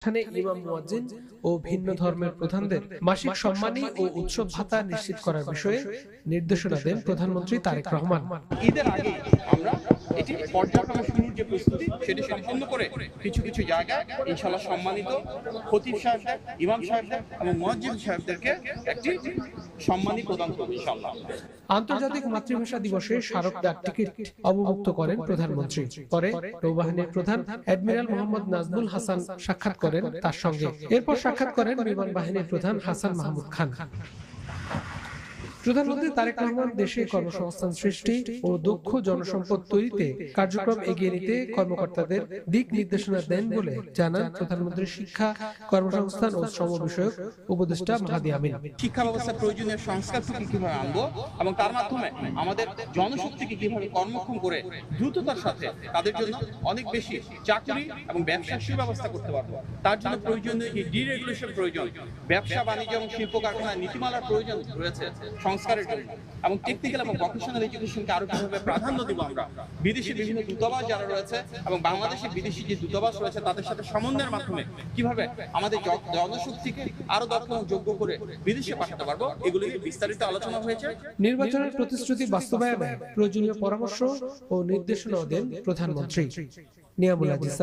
প্রতিষ্ঠানে ইমাম মুয়াজ্জিন ও ভিন্ন ধর্মের প্রধানদের মাসিক সম্মানী ও উৎসব ভাতা নিশ্চিত করার বিষয়ে নির্দেশনা দেন প্রধানমন্ত্রী তারেক রহমান। ঈদের আগে আমরা এটি পর্যায়ক্রমে শুরুর যে প্রস্তুতি সেটি সম্পন্ন করে কিছু কিছু জায়গায় ইনশাআল্লাহ সম্মানিত খতিব সাহেবদের, ইমাম সাহেবদের এবং মুয়াজ্জিন সাহেবদেরকে একটি সম্মানী প্রদান করব ইনশাআল্লাহ। আন্তর্জাতিক মাতৃভাষা দিবসে স্মারক ডাক টিকিট অবমুক্ত করেন প্রধানমন্ত্রী। পরে নৌবাহিনীর প্রধান অ্যাডমিরাল মোহাম্মদ নাজমুল হাসান সাক্ষাৎ করেন তার সঙ্গে। এরপর সাক্ষাৎ করেন বিমান বাহিনীর প্রধান হাসান মাহমুদ খান। প্রধানমন্ত্রী তারেক রহমান দেশে কর্মসংস্থান সৃষ্টি ও দক্ষ জনসম্পদ তৈরিতে কার্যক্রম এগিয়ে নিতে কর্মকর্তাদের দিক নির্দেশনা দেন বলে জানান প্রধানমন্ত্রী শিক্ষা, কর্মসংস্থান ও শ্রম বিষয়ক উপদেষ্টা মাহাদি আমিন। শিক্ষা ব্যবস্থার প্রয়োজনীয় সংস্কারকে কিভাবে আনবো এবং তার মাধ্যমে আমাদের জনশক্তিকে কিভাবে কর্মক্ষম করে দ্রুততার সাথে তাদের জন্য অনেক বেশি চাকরি এবং ব্যবসার সুব্যবস্থা করতে পারবো। তার জন্য প্রয়োজনীয় যে ডিরেগুলেশন প্রয়োজন, ব্যবসা বাণিজ্য এবং শিল্প কারখানায় নীতিমালার প্রয়োজন রয়েছে সংস্কারের জন্য, এবং টেকনিক্যাল এবং ভোকেশনাল এডুকেশনকে আরো কিভাবে প্রাধান্য দিব আমরা। বিদেশি বিভিন্ন দূতাবাস যারা রয়েছে এবং বাংলাদেশের বিদেশি যে দূতাবাস রয়েছে তাদের সাথে সমন্বয়ের মাধ্যমে কিভাবে আমাদের জনশক্তিকে আরো দক্ষ এবং যোগ্য করে বিদেশে পাঠাতে পারবো, এগুলি নিয়ে বিস্তারিত আলোচনা হয়েছে। নির্বাচনের প্রতিশ্রুতি বাস্তবায়নে প্রয়োজনীয় পরামর্শ ও নির্দেশনা দেন প্রধানমন্ত্রী। নিয়ামুল আজিজ।